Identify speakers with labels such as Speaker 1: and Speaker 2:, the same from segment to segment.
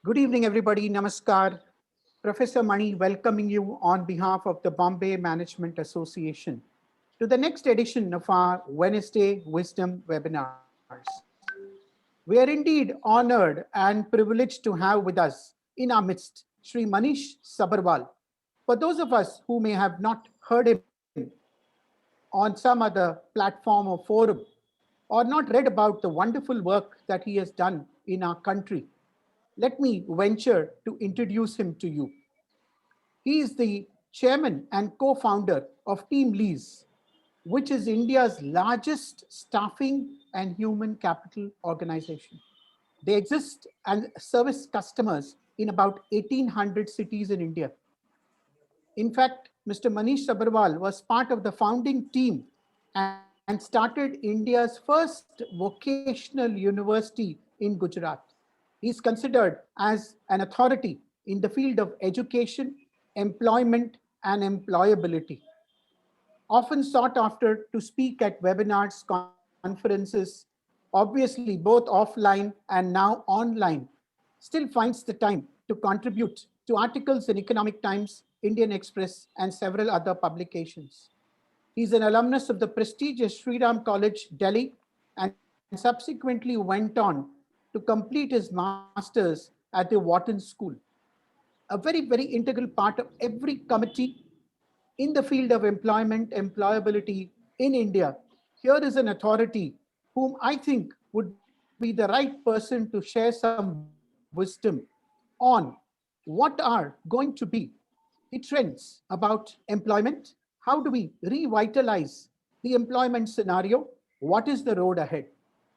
Speaker 1: Good evening, everybody. Namaskar. Professor Mani welcoming you on behalf of the Bombay Management Association to the next edition of our Wednesday Wisdom webinars. We are indeed honored and privileged to have with us in our midst Sri Manish Sabharwal. For those of us who may have not heard him on some other platform or forum, or not read about the wonderful work that he has done in our country, let me venture to introduce him to you. He is the chairman and co founder of Teamlease, which is India's largest staffing and human capital organization. They exist and service customers in about 1,800 cities in India. In fact, Mr. Manish Sabharwal was part of the founding team and started India's first vocational university in Gujarat. He is considered as an authority in the field of education, employment, and employability. Often sought after to speak at webinars, conferences, obviously both offline and now online, still finds the time to contribute to articles in Economic Times, Indian Express, and several other publications. He's an alumnus of the prestigious Sri Ram College, Delhi, and subsequently went on to complete his master's at the Wharton School. A very integral part of every committee in the field of employment, employability in India. Here is an authority whom I think would be the right person to share some wisdom on what are going to be the trends about employment. How do we revitalize the employment scenario? What is the road ahead?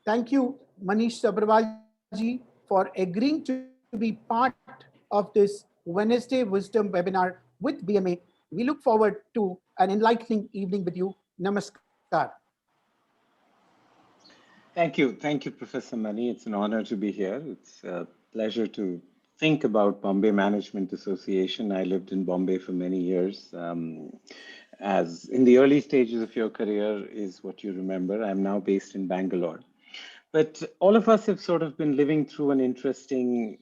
Speaker 1: Thank you, Manish Sabharwalji, for agreeing to be part of this Wednesday Wisdom webinar with BMA. We look forward to an enlightening evening with you. Namaskar.
Speaker 2: Thank you, Professor Mani. It's an honor to be here. It's a pleasure to think about Bombay Management Association. I lived in Bombay for many years. As in the early stages of your career is what you remember. I'm now based in Bangalore. But all of us have sort of been living through an interesting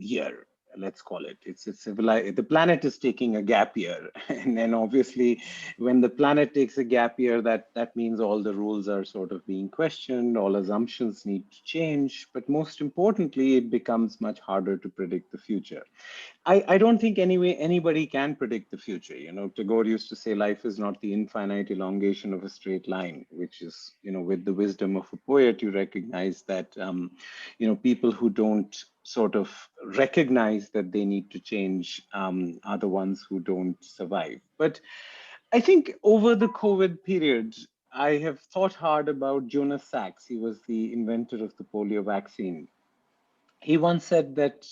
Speaker 2: year, let's call it. The planet is taking a gap year. And then obviously, when the planet takes a gap year, that means all the rules are sort of being questioned, all assumptions need to change. But most importantly, it becomes much harder to predict the future. I don't think anybody can predict the future. You know, Tagore used to say life is not the infinite elongation of a straight line, which is, with the wisdom of a poet, you recognize that, people who don't sort of recognize that they need to change are the ones who don't survive. But I think over the COVID period, I have thought hard about Jonas Sachs. He was the inventor of the polio vaccine. He once said that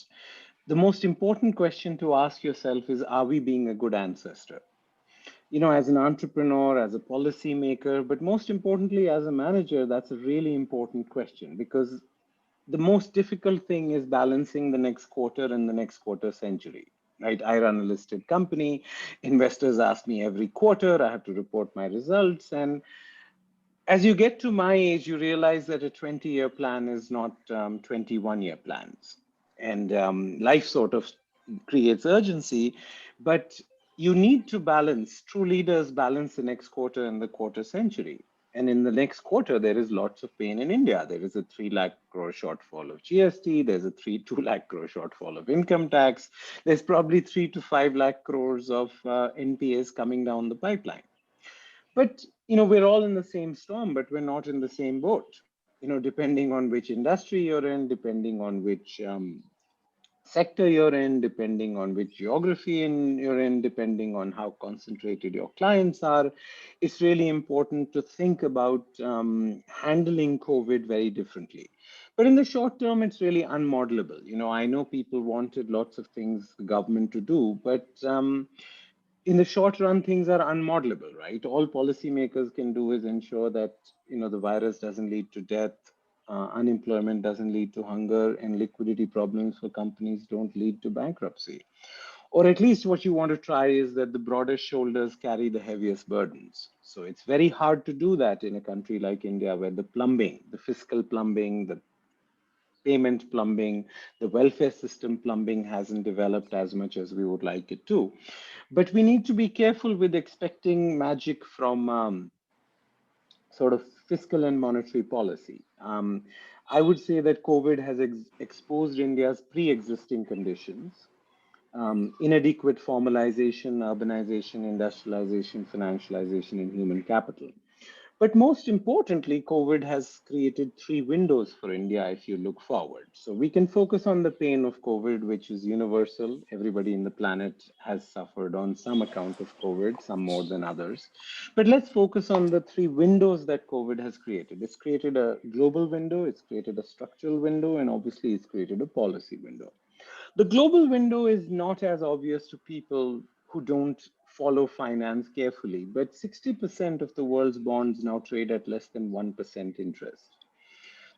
Speaker 2: the most important question to ask yourself is, are we being a good ancestor? As an entrepreneur, as a policymaker, but most importantly, as a manager, that's a really important question, because the most difficult thing is balancing the next quarter and the next quarter century, right? I run a listed company. Investors ask me every quarter, I have to report my results. And as you get to my age, you realize that a 20-year plan is not 21-year plans. And life sort of creates urgency, but you need to balance. True leaders balance the next quarter and the quarter century. And in the next quarter, there is lots of pain in India. There is a 3 lakh crore shortfall of GST. There's a 2 lakh crore shortfall of income tax. There's probably 3 to 5 lakh crores of NPAs coming down the pipeline. But, we're all in the same storm, but we're not in the same boat. Depending on which industry you're in, depending on which sector you're in, depending on which geography you're in, depending on how concentrated your clients are, it's really important to think about handling COVID very differently. But in the short term, it's really unmodellable. I know people wanted lots of things the government to do, but in the short run, things are unmodellable, right? All policymakers can do is ensure that, the virus doesn't lead to death, unemployment doesn't lead to hunger, and liquidity problems for companies don't lead to bankruptcy. Or at least what you want to try is that the broadest shoulders carry the heaviest burdens. So it's very hard to do that in a country like India, where the fiscal plumbing, the payment plumbing, the welfare system plumbing hasn't developed as much as we would like it to. But we need to be careful with expecting magic from sort of fiscal and monetary policy. I would say that COVID has exposed India's pre-existing conditions, inadequate formalization, urbanization, industrialization, financialization, and human capital. But most importantly, COVID has created three windows for India if you look forward. So we can focus on the pain of COVID, which is universal. Everybody in the planet has suffered on some account of COVID, some more than others. But let's focus on the three windows that COVID has created. It's created a global window, it's created a structural window, and obviously it's created a policy window. The global window is not as obvious to people who don't follow finance carefully, but 60% of the world's bonds now trade at less than 1% interest.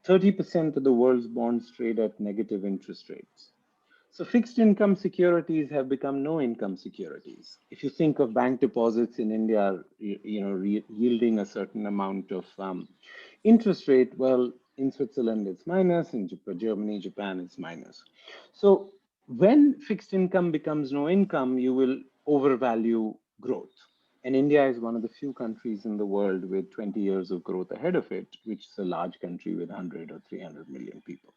Speaker 2: 30% of the world's bonds trade at negative interest rates. So fixed income securities have become no income securities. If you think of bank deposits in India, yielding a certain amount of interest rate, well, in Switzerland it's minus, in Germany, Japan it's minus. So when fixed income becomes no income, you will overvalue growth. And India is one of the few countries in the world with 20 years of growth ahead of it, which is a large country with 100 or 300 million people.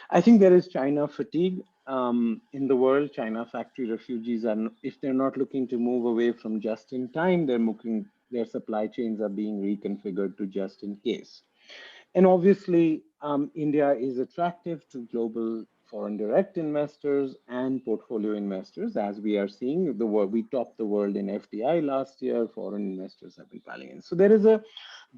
Speaker 2: I think there is China fatigue in the world. China factory refugees are, if they're not looking to move away from just in time, their supply chains are being reconfigured to just in case. And obviously, India is attractive to global foreign direct investors and portfolio investors, as we are seeing. We topped the world in FDI last year. Foreign investors have been piling in. So there is a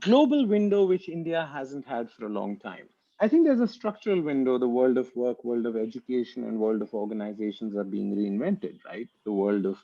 Speaker 2: global window which India hasn't had for a long time. I think there's a structural window. The world of work, world of education, and world of organizations are being reinvented, right? The world of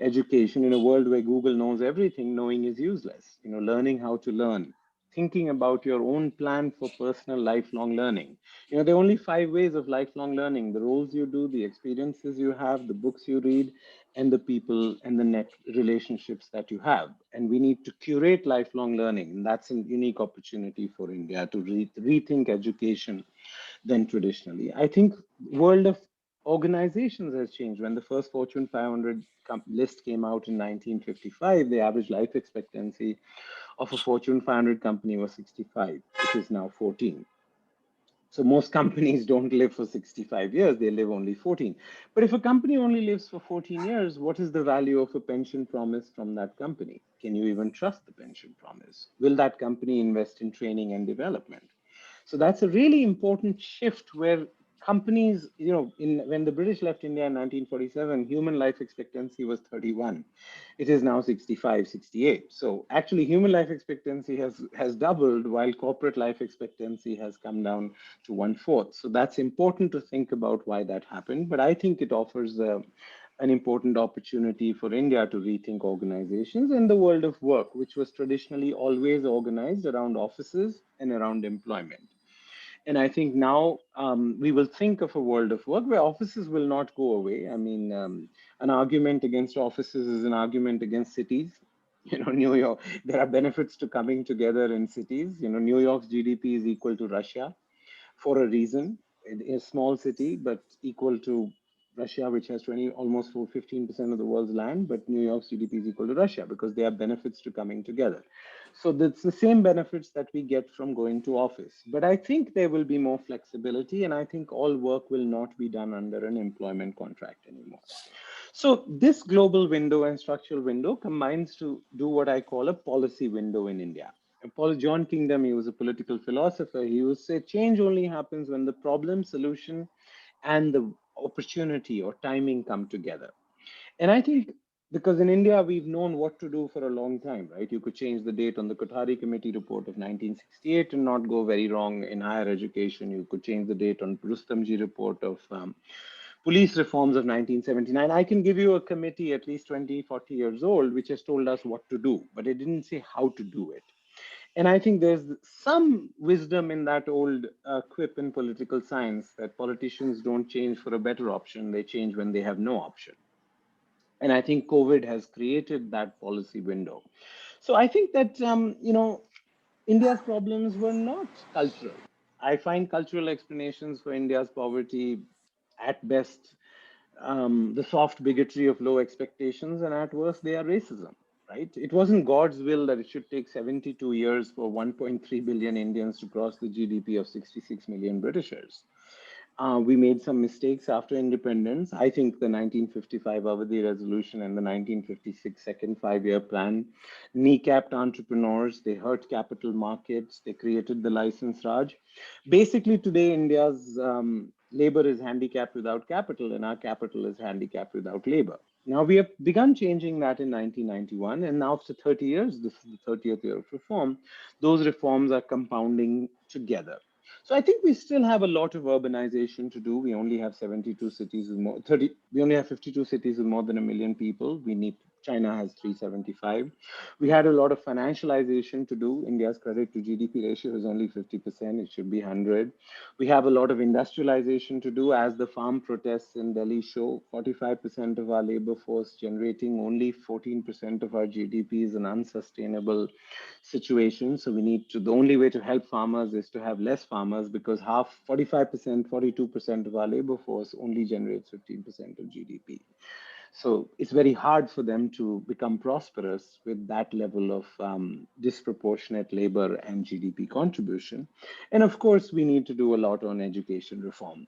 Speaker 2: education, in a world where Google knows everything, knowing is useless. Learning how to learn, thinking about your own plan for personal lifelong learning. There are only 5 ways of lifelong learning: the roles you do, the experiences you have, the books you read, and the people and the net relationships that you have. And we need to curate lifelong learning. And that's a unique opportunity for India to rethink education than traditionally. I think world of organizations has changed. When the first Fortune 500 list came out in 1955, the average life expectancy of a Fortune 500 company was 65. It is now 14. So most companies don't live for 65 years, they live only 14. But if a company only lives for 14 years, what is the value of a pension promise from that company? Can you even trust the pension promise? Will that company invest in training and development? So that's a really important shift where companies, when the British left India in 1947, human life expectancy was 31. It is now 65, 68. So actually human life expectancy has doubled while corporate life expectancy has come down to 1/4. So that's important to think about why that happened. But I think it offers an important opportunity for India to rethink organizations in the world of work, which was traditionally always organized around offices and around employment. And I think now we will think of a world of work where offices will not go away. I mean, an argument against offices is an argument against cities. New York, there are benefits to coming together in cities. New York's GDP is equal to Russia for a reason. It is a small city, but equal to Russia, which has almost 15% of the world's land, but New York's GDP is equal to Russia because there are benefits to coming together. So that's the same benefits that we get from going to office. But I think there will be more flexibility, and I think all work will not be done under an employment contract anymore. So this global window and structural window combines to do what I call a policy window in India. John Kingdom, he was a political philosopher. He would say change only happens when the problem, solution, and the opportunity or timing come together. And I think because in India, we've known what to do for a long time, right? You could change the date on the Kothari Committee report of 1968 and not go very wrong in higher education. You could change the date on Rustamji report of police reforms of 1979. I can give you a committee at least 20, 40 years old, which has told us what to do, but it didn't say how to do it. And I think there's some wisdom in that old quip in political science that politicians don't change for a better option, they change when they have no option. And I think COVID has created that policy window. So I think that, India's problems were not cultural. I find cultural explanations for India's poverty at best the soft bigotry of low expectations, and at worst, they are racism. Right? It wasn't God's will that it should take 72 years for 1.3 billion Indians to cross the GDP of 66 million Britishers. We made some mistakes after independence. I think the 1955 Avadi Resolution and the 1956 Second Five-Year Plan kneecapped entrepreneurs, they hurt capital markets, they created the license Raj. Basically, today, India's labor is handicapped without capital, and our capital is handicapped without labor. Now, we have begun changing that in 1991, and now after 30 years, this is the 30th year of reform, those reforms are compounding together. So I think we still have a lot of urbanization to do. We only have 72 cities with more 30. We only have 52 cities with more than 1 million people. We need China has 375. We had a lot of financialization to do. India's credit to GDP ratio is only 50%. It should be 100. We have a lot of industrialization to do, as the farm protests in Delhi show. 45% of our labor force generating only 14% of our GDP is an unsustainable situation. So we need to, the only way to help farmers is to have less farmers, because 45%, 42% of our labor force only generates 15% of GDP. So it's very hard for them to become prosperous with that level of disproportionate labor and GDP contribution. And of course, we need to do a lot on education reform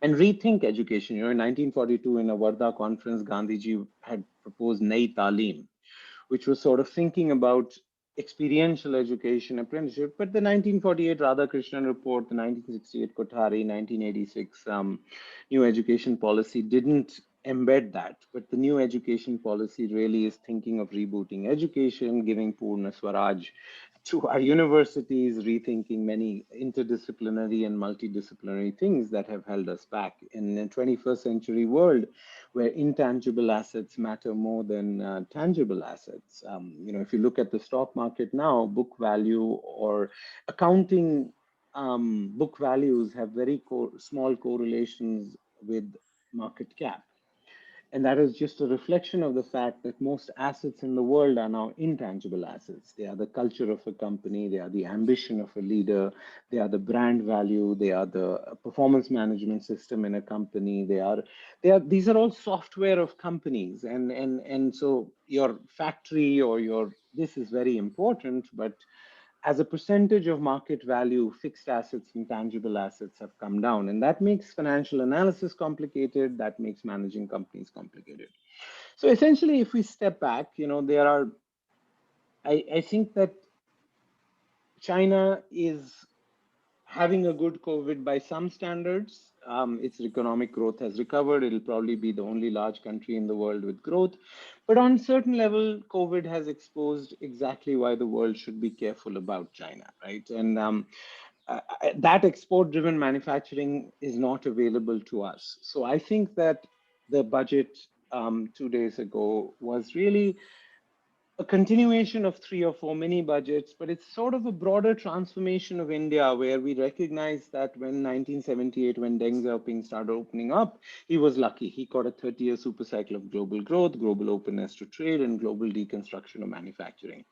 Speaker 2: and rethink education. You know, in 1942, in a Warda conference, Gandhiji had proposed Nai Talim, which was sort of thinking about experiential education, apprenticeship. But the 1948 Radhakrishnan report, the 1968 Kothari, 1986 new education policy didn't embed that. But the new education policy really is thinking of rebooting education, giving Purna Swaraj to our universities, rethinking many interdisciplinary and multidisciplinary things that have held us back in a 21st century world where intangible assets matter more than tangible assets. You know, if you look at the stock market now, book value or accounting book values have very small correlations with market cap. And that is just a reflection of the fact that most assets in the world are now intangible assets. They are the culture of a company, they are the ambition of a leader, they are the brand value, they are the performance management system in a company, these are all software of companies. And so your factory or this is very important, but as a percentage of market value, fixed assets and tangible assets have come down. And that makes financial analysis complicated. That makes managing companies complicated. So essentially, if we step back, you know, I think that China is having a good COVID by some standards. Its economic growth has recovered. It'll probably be the only large country in the world with growth. But on certain level, COVID has exposed exactly why the world should be careful about China, right? And that export-driven manufacturing is not available to us. So I think that the budget 2 days ago was really a continuation of 3 or 4 mini budgets, but it's sort of a broader transformation of India where we recognize that when 1978, when Deng Xiaoping started opening up, he was lucky. He caught a 30-year super cycle of global growth, global openness to trade, and global deconstruction of manufacturing.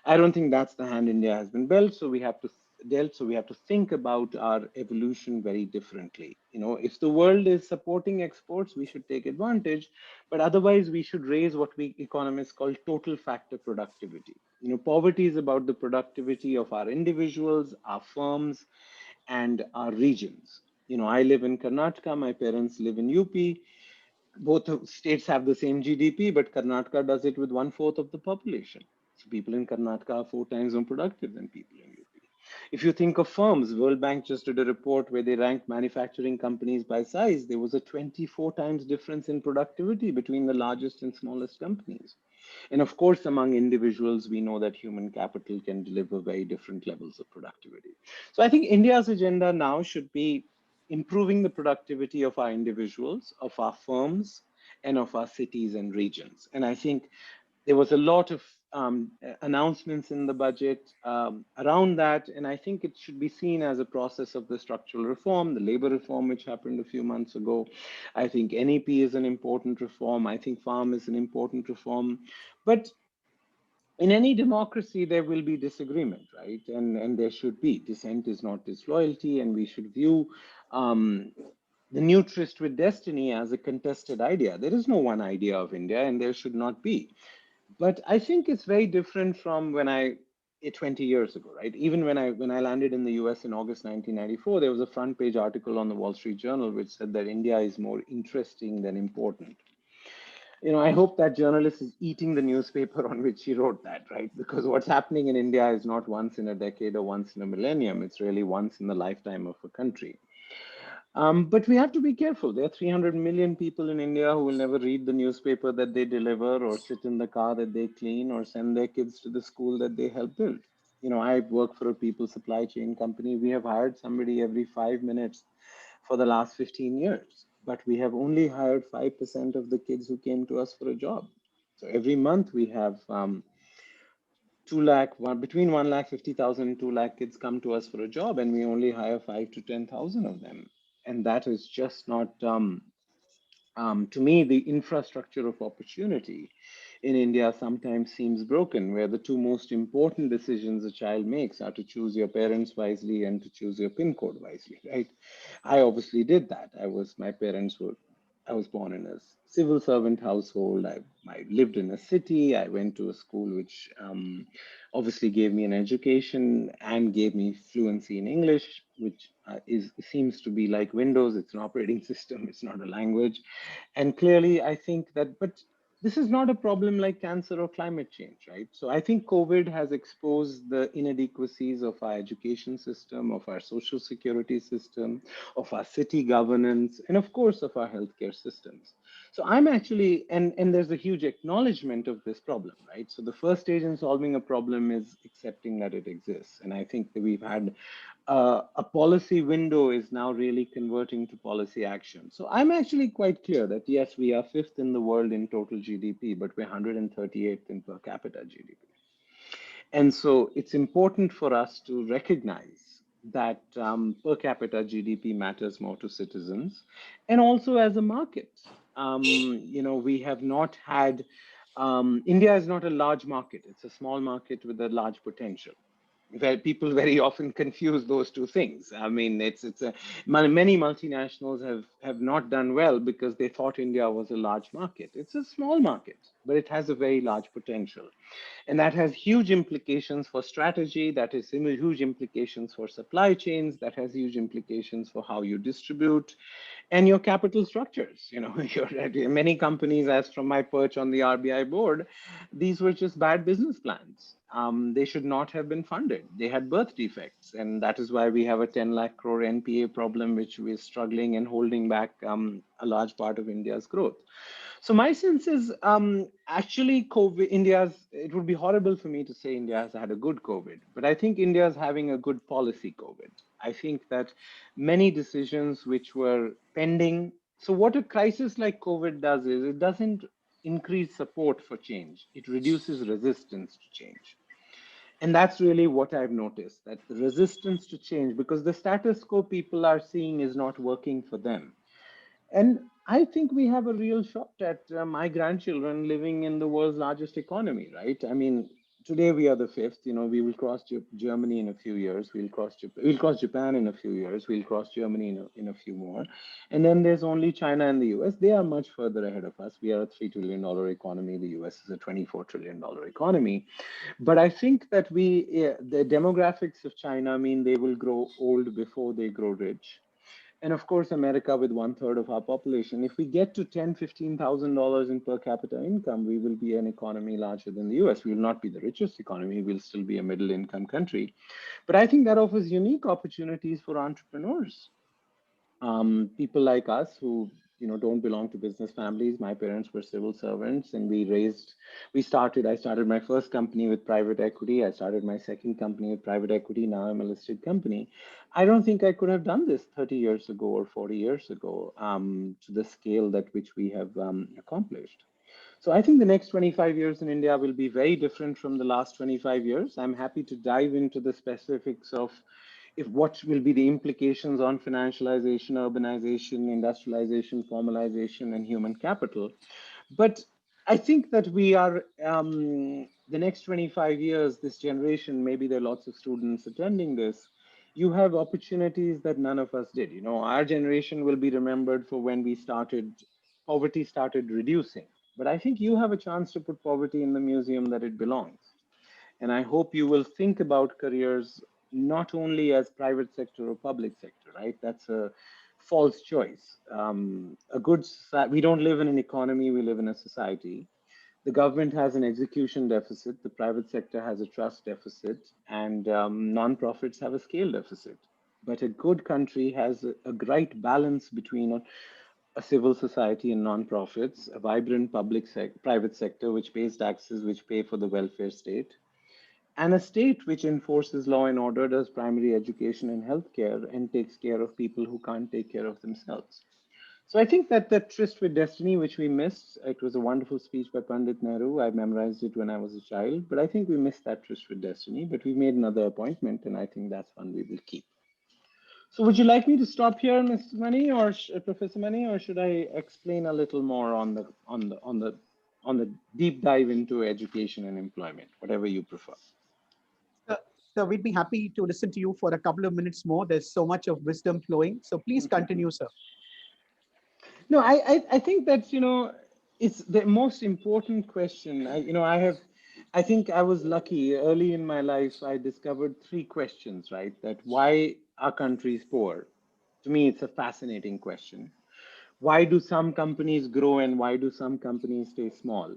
Speaker 2: I don't think that's the hand India has been built, so we have to think about our evolution very differently. You know, if the world is supporting exports, we should take advantage, but otherwise we should raise what we economists call total factor productivity. You know, poverty is about the productivity of our individuals, our firms, and our regions. You know, I live in Karnataka, my parents live in UP. Both states have the same GDP, but Karnataka does it with 1/4 of the population. So people in Karnataka are 4 times more productive than people in UP. If you think of firms, World Bank just did a report where they ranked manufacturing companies by size. There was a 24 times difference in productivity between the largest and smallest companies. And of course, among individuals, we know that human capital can deliver very different levels of productivity. So I think India's agenda now should be improving the productivity of our individuals, of our firms, and of our cities and regions. And I think there was a lot of announcements in the budget around that. And I think it should be seen as a process of the structural reform, the labor reform, which happened a few months ago. I think NEP is an important reform. I think farm is an important reform. But in any democracy, there will be disagreement, right? And there should be. Dissent is not disloyalty, and we should view um, the nutrist with destiny as a contested idea. There is no one idea of India, and there should not be. But I think it's very different from when 20 years ago, right? Even when I landed in the US in August 1994, there was a front page article on the Wall Street Journal which said that India is more interesting than important. I hope that journalist is eating the newspaper on which he wrote that, right? Because what's happening in India is not once in a decade or once in a millennium. It's really once in the lifetime of a country. But we have to be careful. There are 300 million people in India who will never read the newspaper that they deliver, or sit in the car that they clean, or send their kids to the school that they help build. I work for a people supply chain company. We have hired somebody every 5 minutes for the last 15 years, but we have only hired 5% of the kids who came to us for a job. So every month we have between 1,50,000 and 2 lakh kids come to us for a job, and we only hire 5 to 10,000 of them. And that is just not, to me, the infrastructure of opportunity in India sometimes seems broken, where the two most important decisions a child makes are to choose your parents wisely and to choose your PIN code wisely, right? I obviously did that. My parents were, I was born in a civil servant household. I lived in a city. I went to a school which obviously gave me an education and gave me fluency in English, which seems to be like Windows. It's an operating system. It's not a language. And clearly, I think that, but this is not a problem like cancer or climate change, right? So I think COVID has exposed the inadequacies of our education system, of our social security system, of our city governance, and of course of our healthcare systems. So I'm actually, and there's a huge acknowledgement of this problem, right? So the first stage in solving a problem is accepting that it exists. And I think that we've had a policy window is now really converting to policy action. So I'm actually quite clear that yes, we are fifth in the world in total GDP, but we're 138th in per capita GDP. And so it's important for us to recognize that per capita GDP matters more to citizens, and also as a market. We have not had, India is not a large market, it's a small market with a large potential, where people very often confuse those two things. I mean, many multinationals have not done well because they thought India was a large market. It's a small market, but it has a very large potential. And that has huge implications for strategy, that has huge implications for supply chains, that has huge implications for how you distribute and your capital structures. Many companies, as from my perch on the RBI board, these were just bad business plans. They should not have been funded. They had birth defects. And that is why we have a 10 lakh crore NPA problem, which we're struggling and holding back a large part of India's growth. So my sense is actually it would be horrible for me to say India has had a good COVID, but I think India is having a good policy COVID. I think that many decisions which were pending. So what a crisis like COVID does is it doesn't increase support for change. It reduces resistance to change. And that's really what I've noticed, that the resistance to change, because the status quo people are seeing is not working for them. And I think we have a real shot at my grandchildren living in the world's largest economy, right? I mean, today we are the fifth. We will cross Germany in a few years. We'll cross Japan in a few years. We'll cross Germany in a few more. And then there's only China and the US. They are much further ahead of us. We are a $3 trillion economy. The US is a $24 trillion economy. But I think that the demographics of China mean they will grow old before they grow rich. And of course, America with 1/3 of our population, if we get to $10,000-$15,000 in per capita income, we will be an economy larger than the US. We will not be the richest economy. We'll still be a middle income country. But I think that offers unique opportunities for entrepreneurs. People like us who don't belong to business families. My parents were civil servants, and I started my first company with private equity. I started my second company with private equity. Now I'm a listed company. I don't think I could have done this 30 years ago or 40 years ago to the scale that which we have accomplished. So I think the next 25 years in India will be very different from the last 25 years. I'm happy to dive into the specifics of what will be the implications on financialization, urbanization, industrialization, formalization, and human capital. But I think that the next 25 years, this generation, maybe there are lots of students attending this, you have opportunities that none of us did. Our generation will be remembered for when poverty started reducing. But I think you have a chance to put poverty in the museum that it belongs. And I hope you will think about careers not only as private sector or public sector, right? That's a false choice. We don't live in an economy, we live in a society. The government has an execution deficit, the private sector has a trust deficit, and nonprofits have a scale deficit. But a good country has a great balance between a civil society and nonprofits, a vibrant private sector which pays taxes, which pay for the welfare state, and a state which enforces law and order, does primary education and healthcare, and takes care of people who can't take care of themselves. So I think that that tryst with destiny, which we missed, it was a wonderful speech by Pandit Nehru. I memorized it when I was a child, but I think we missed that tryst with destiny. But we made another appointment, and I think that's one we will keep. So would you like me to stop here, Mr. Mani, or Professor Mani, or should I explain a little more on the deep dive into education and employment, whatever you prefer?
Speaker 1: So we'd be happy to listen to you for a couple of minutes more. There's so much of wisdom flowing. So please continue, sir.
Speaker 2: No, I think that, it's the most important question. I think I was lucky early in my life. I discovered three questions, right? That why our country is poor. To me, it's a fascinating question. Why do some companies grow and why do some companies stay small?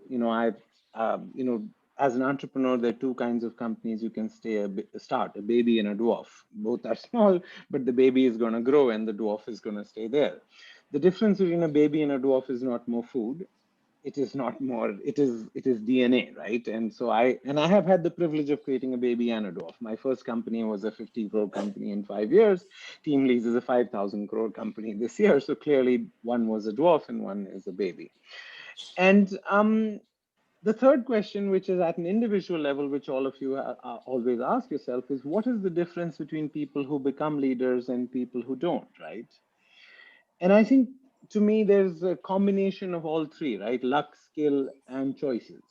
Speaker 2: As an entrepreneur, there are two kinds of companies you can start, a baby and a dwarf. Both are small, but the baby is going to grow and the dwarf is going to stay there. The difference between a baby and a dwarf is not more food. It is not more, it is DNA, right? And I have had the privilege of creating a baby and a dwarf. My first company was a 50 crore company in 5 years. Teamlease is a 5,000 crore company this year. So clearly one was a dwarf and one is a baby. And the third question, which is at an individual level, which all of you always ask yourself, is what is the difference between people who become leaders and people who don't, right? And I think to me, there's a combination of all three, right? Luck, skill, and choices.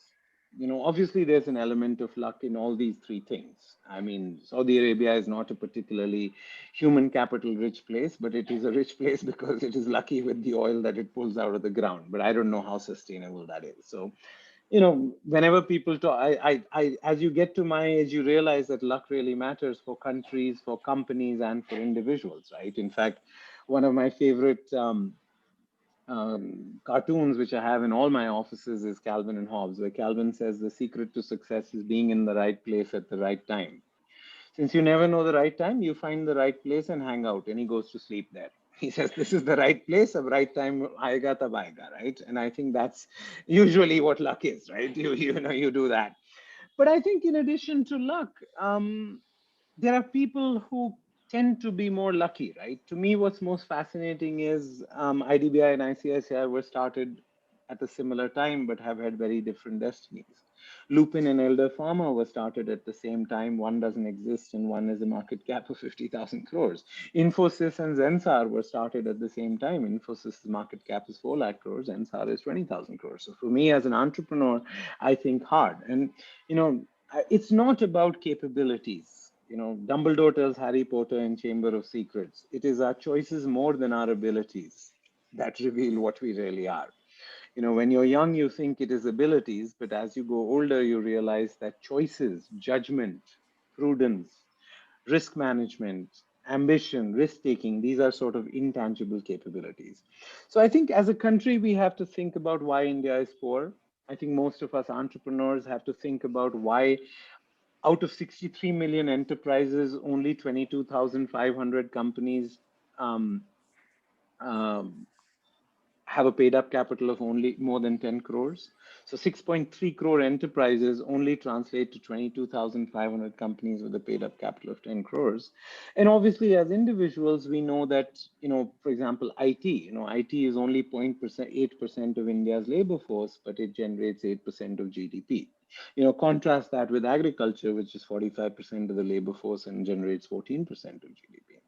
Speaker 2: Obviously, there's an element of luck in all these three things. I mean, Saudi Arabia is not a particularly human capital rich place, but it is a rich place because it is lucky with the oil that it pulls out of the ground. But I don't know how sustainable that is. So, whenever people talk, as you get to my age, you realize that luck really matters for countries, for companies, and for individuals, right? In fact, one of my favorite cartoons, which I have in all my offices, is Calvin and Hobbes, where Calvin says the secret to success is being in the right place at the right time. Since you never know the right time, you find the right place and hang out, and he goes to sleep there. He says, this is the right place, the right time, aayega tab aayega, right? And I think that's usually what luck is, right? You do that. But I think in addition to luck, there are people who tend to be more lucky, right? To me, what's most fascinating is IDBI and ICICI were started at a similar time, but have had very different destinies. Lupin and Elder Pharma were started at the same time. One doesn't exist, and one is a market cap of 50,000 crores. Infosys and Zensar were started at the same time. Infosys' market cap is 4 lakh crores, Zensar is 20,000 crores. So for me as an entrepreneur, I think hard. And, it's not about capabilities. Dumbledore tells Harry Potter in Chamber of Secrets, it is our choices more than our abilities that reveal what we really are. When you're young, you think it is abilities, but as you go older, you realize that choices, judgment, prudence, risk management, ambition, risk taking, these are sort of intangible capabilities. So I think as a country, we have to think about why India is poor. I think most of us entrepreneurs have to think about why out of 63 million enterprises, only 22,500 companies um, um, have a paid up capital of only more than 10 crores. So 6.3 crore enterprises only translate to 22,500 companies with a paid up capital of 10 crores. And obviously, as individuals, we know that, for example, IT is only 0.8% of India's labor force, but it generates 8% of GDP. Contrast that with agriculture, which is 45% of the labor force and generates 14% of GDP.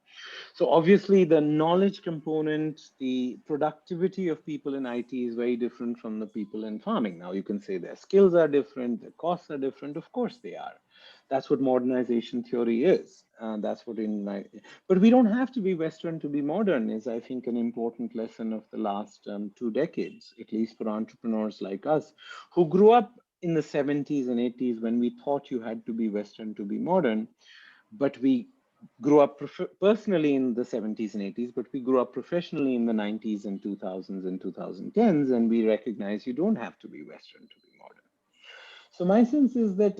Speaker 2: So obviously the knowledge component, the productivity of people in IT is very different from the people in farming. Now you can say their skills are different, their costs are different. Of course they are. That's what modernization theory is. That's what in my, but we don't have to be Western to be modern is I think an important lesson of the last 2 decades, at least for entrepreneurs like us who grew up in the 70s and 80s when we thought you had to be Western to be modern, but we grew up personally in the 70s and 80s, but we grew up professionally in the 90s and 2000s and 2010s, and we recognize you don't have to be Western to be modern. So my sense is that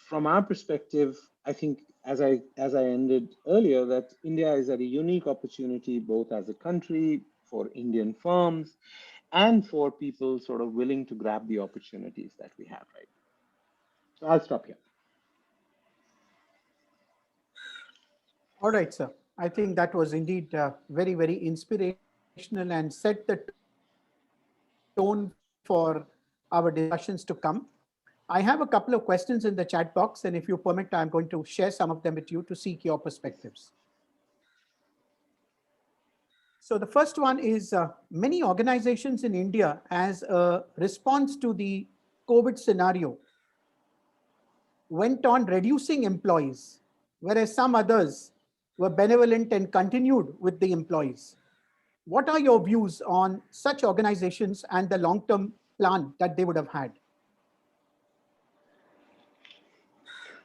Speaker 2: from our perspective, I think as I ended earlier, that India is at a unique opportunity both as a country for Indian firms and for people sort of willing to grab the opportunities that we have right now. So I'll stop here.
Speaker 1: All right, sir. I think that was indeed very, very inspirational and set the tone for our discussions to come. I have a couple of questions in the chat box, and if you permit, I'm going to share some of them with you to seek your perspectives. So the first one is many organizations in India, as a response to the COVID scenario, went on reducing employees, whereas some others were benevolent and continued with the employees. What are your views on such organizations and the long-term plan that they would have had?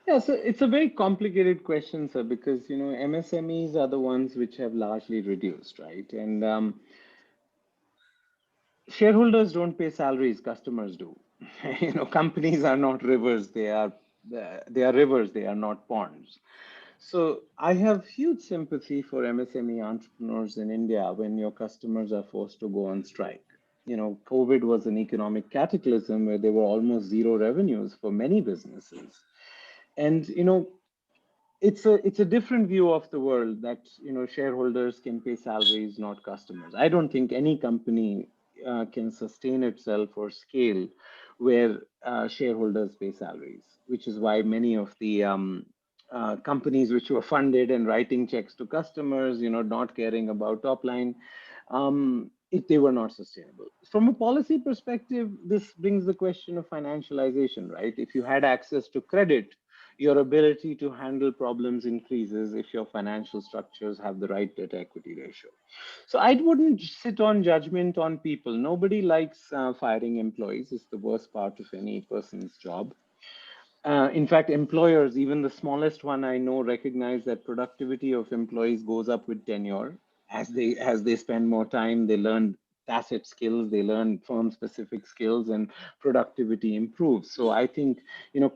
Speaker 2: Yeah, so it's a very complicated question, sir, because MSMEs are the ones which have largely reduced, right? And shareholders don't pay salaries, customers do. Companies are not rivers; they are rivers. They are not ponds. So I have huge sympathy for MSME entrepreneurs in India when your customers are forced to go on strike. COVID was an economic cataclysm where there were almost zero revenues for many businesses. And it's a different view of the world that shareholders can pay salaries, not customers. I don't think any company can sustain itself or scale where shareholders pay salaries, which is why many of the companies which were funded and writing checks to customers, not caring about top line, if they were not sustainable. From a policy perspective, this brings the question of financialization, right? If you had access to credit, your ability to handle problems increases if your financial structures have the right debt equity ratio. So I wouldn't sit on judgment on people. Nobody likes firing employees. It's the worst part of any person's job. In fact, employers, even the smallest one I know, recognize that productivity of employees goes up with tenure. As they spend more time, they learn tacit skills, they learn firm specific skills, and productivity improves. So I think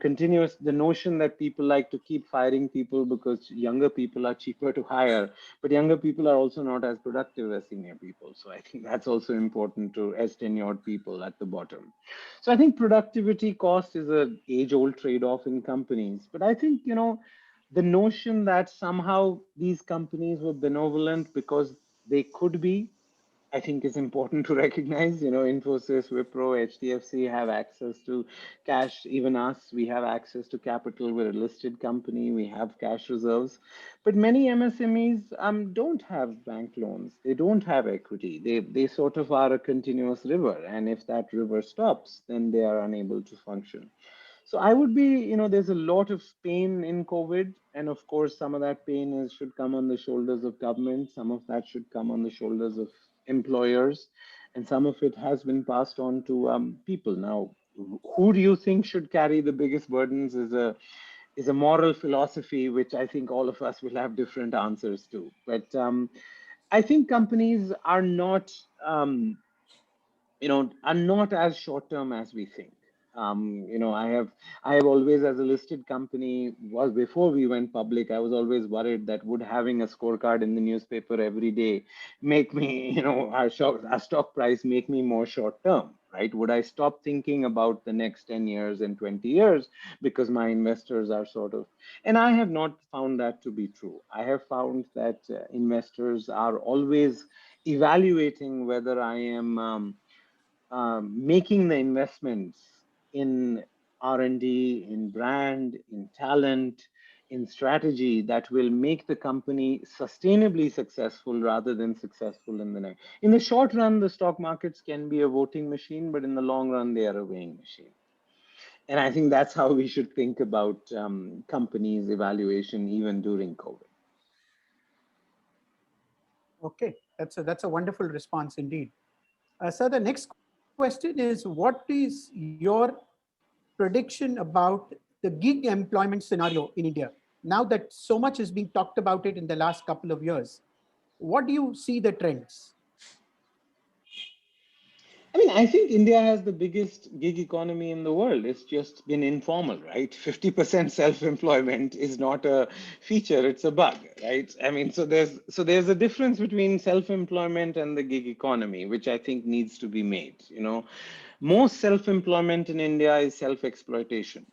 Speaker 2: continuous the notion that people like to keep firing people because younger people are cheaper to hire, but younger people are also not as productive as senior people. So I think that's also important to as tenured people at the bottom. So I think productivity cost is a age-old trade-off in companies. But I think, the notion that somehow these companies were benevolent because they could be, I think is important to recognize. Infosys, Wipro, HDFC have access to cash. Even us, we have access to capital. We're a listed company. We have cash reserves. But many MSMEs don't have bank loans. They don't have equity. They sort of are a continuous river. And if that river stops, then they are unable to function. So I would be, there's a lot of pain in COVID. And of course, some of that pain should come on the shoulders of government. Some of that should come on the shoulders of employers. And some of it has been passed on to people. Now, who do you think should carry the biggest burdens is a moral philosophy, which I think all of us will have different answers to. But I think companies are not as short term as we think. I have always, as a listed company, was before we went public, I was always worried that would having a scorecard in the newspaper every day make me, our stock price make me more short term, right? Would I stop thinking about the next 10 years and 20 years because my investors are sort of, and I have not found that to be true. I have found that investors are always evaluating whether I am making the investments in R&D, in brand, in talent, in strategy that will make the company sustainably successful rather than successful in the next. In the short run, the stock markets can be a voting machine, but in the long run, they are a weighing machine. And I think that's how we should think about companies' evaluation even during COVID.
Speaker 1: Okay, that's a wonderful response indeed. Sir, the next question is, what is your prediction about the gig employment scenario in India? Now that so much is being talked about it in the last couple of years, what do you see the trends?
Speaker 2: I mean, I think India has the biggest gig economy in the world. It's just been informal, right? 50% self-employment is not a feature, it's a bug, right? I mean, so there's a difference between self-employment and the gig economy, which I think needs to be made, you know. Most self-employment in India is self-exploitation,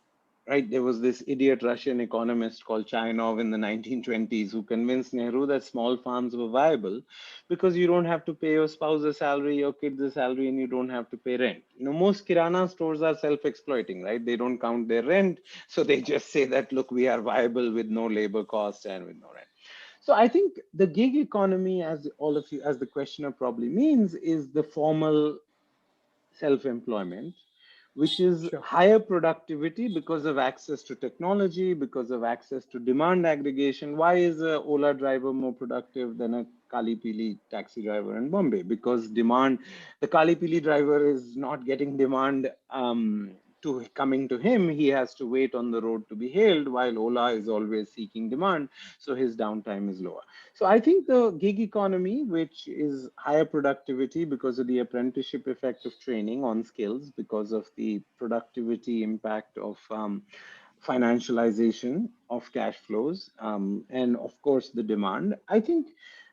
Speaker 2: right? There was this idiot Russian economist called Chainov in the 1920s who convinced Nehru that small farms were viable because you don't have to pay your spouse a salary, your kids a salary, and you don't have to pay rent. You know, most Kirana stores are self-exploiting, right? They don't count their rent, so they just say that, look, we are viable with no labor cost and with no rent. So I think the gig economy, as all of you, as the questioner probably means, is the formal self-employment, which is
Speaker 1: Sure.
Speaker 2: higher productivity because of access to technology, because of access to demand aggregation. Why is a Ola driver more productive than a Kali Pili taxi driver in Bombay? Because demand, the Kali Pili driver is not getting demand to coming to him. He has to wait on the road to be hailed, while Ola is always seeking demand, so his downtime is lower. So I think the gig economy, which is higher productivity because of the apprenticeship effect of training on skills, because of the productivity impact of financialization of cash flows, and of course the demand. I think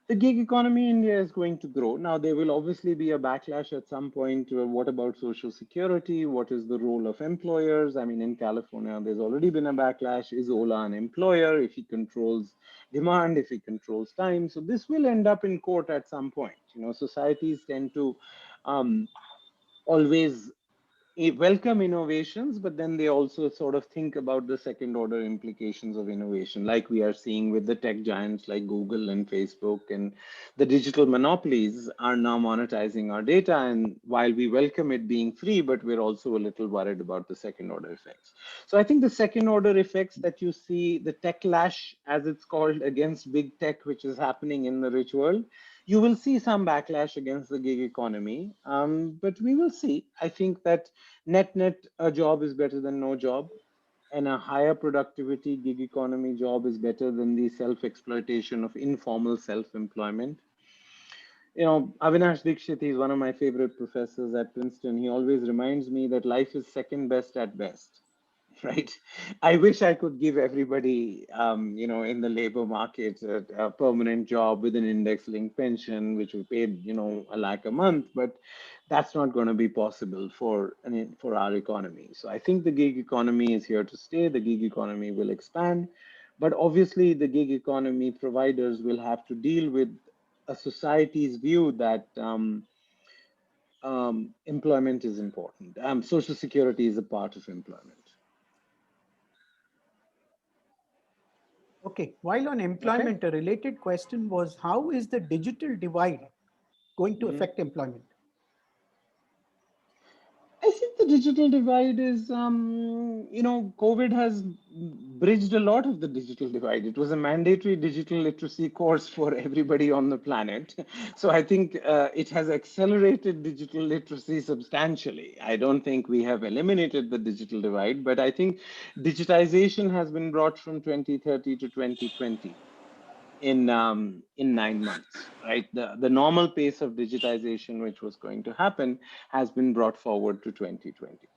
Speaker 2: the gig economy in India is going to grow. Now, there will obviously be a backlash at some point. What about Social Security? What is the role of employers? I mean, in California, there's already been a backlash. Is Ola an employer if he controls demand, if he controls time? So this will end up in court at some point. You know, societies tend to um, always welcome innovations, but then they also sort of think about the second order implications of innovation, like we are seeing with the tech giants like Google and Facebook, and the digital monopolies are now monetizing our data. And while we welcome it being free, but we're also a little worried about the second order effects. So I think the second order effects that you see, the tech lash, as it's called, against big tech, which is happening in the rich world, you will see some backlash against the gig economy, but we will see. I think that net, a job is better than no job, and a higher productivity gig economy job is better than the self exploitation of informal self employment. You know, Avinash Dikshit, he's one of my favorite professors at Princeton. He always reminds me that life is second best at best. Right. I wish I could give everybody, you know, in the labor market a permanent job with an index-linked pension, which we paid, you know, a lakh a month, but that's not going to be possible for our economy. So I think the gig economy is here to stay. The gig economy will expand, but obviously the gig economy providers will have to deal with a society's view that employment is important. Social security is a part of employment.
Speaker 1: Okay, while on
Speaker 2: Okay.
Speaker 1: employment, a related question was, how is the digital divide going to
Speaker 2: Mhm.
Speaker 1: affect employment?
Speaker 2: I think the digital divide is, you know, COVID has bridged a lot of the digital divide. It was a mandatory digital literacy course for everybody on the planet. So I think it has accelerated digital literacy substantially. I don't think we have eliminated the digital divide, but I think digitization has been brought from 2030 to 2020 in 9 months, right? The normal pace of digitization, which was going to happen, has been brought forward to 2020.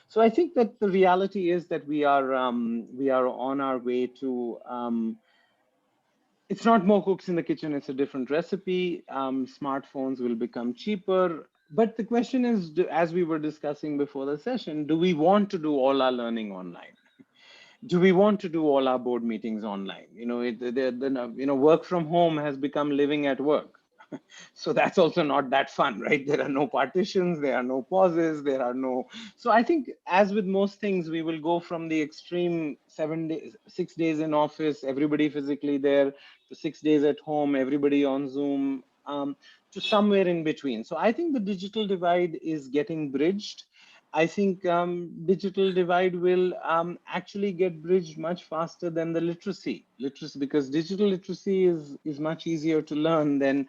Speaker 2: So I think that the reality is that we are on our way to it's not more cooks in the kitchen, it's a different recipe. Smartphones will become cheaper. But the question is, as we were discussing before the session, do we want to do all our learning online? Do we want to do all our board meetings online? You know, work from home has become living at work. So that's also not that fun, right? There are no partitions, there are no pauses, there are no. So I think, as with most things, we will go from the extreme 7 days, 6 days in office, everybody physically there, to 6 days at home, everybody on Zoom, to somewhere in between. So I think the digital divide is getting bridged. I think digital divide will actually get bridged much faster than the literacy, because digital literacy is much easier to learn than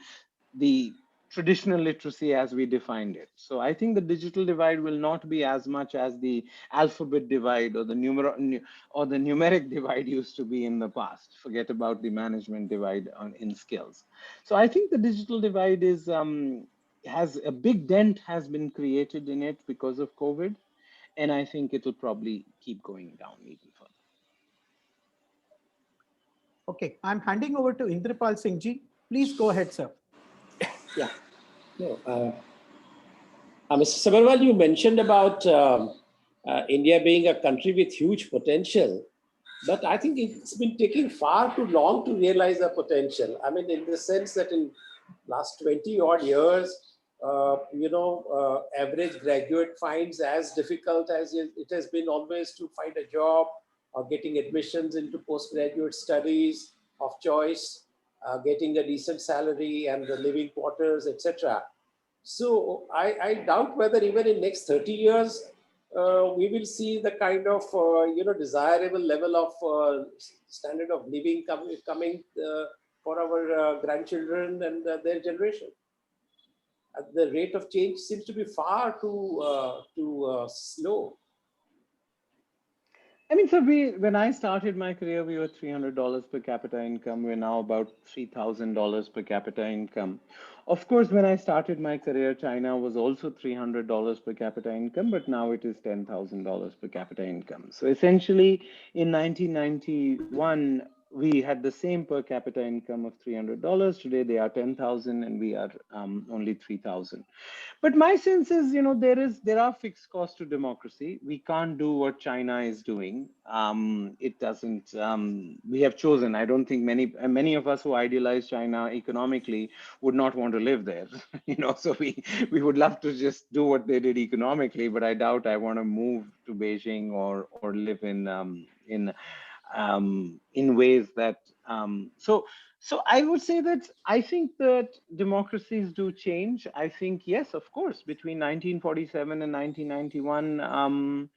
Speaker 2: the traditional literacy as we defined it. So I think the digital divide will not be as much as the alphabet divide or the numeric divide used to be in the past. Forget about the management divide in skills. So I think the digital divide is has a big dent has been created in it because of COVID, and I think it'll probably keep going down even further.
Speaker 1: Okay, I'm handing over to Indrapal Singh ji. Please go ahead, sir.
Speaker 3: Yeah. No, Mr. Sabharwal, you mentioned about India being a country with huge potential, but I think it's been taking far too long to realize the potential. I mean, in the sense that in last 20 odd years, average graduate finds as difficult as it has been always to find a job or getting admissions into postgraduate studies of choice, getting a decent salary and the living quarters, etc. So I doubt whether even in next 30 years, we will see the kind of, desirable level of standard of living coming for our grandchildren and their generation. The rate of change seems to be far too slow.
Speaker 2: I mean, so when I started my career, we were $300 per capita income. We're now about $3,000 per capita income. Of course, when I started my career, China was also $300 per capita income, but now it is $10,000 per capita income. So essentially, in 1991, we had the same per capita income of $300. Today, they are 10,000, and we are only 3,000. But my sense is, there are fixed costs to democracy. We can't do what China is doing. It doesn't. We have chosen. I don't think many of us who idealize China economically would not want to live there. So we would love to just do what they did economically, but I doubt I want to move to Beijing or live in ways that so I would say that I think that democracies do change. I think, yes, of course, between 1947 and 1991,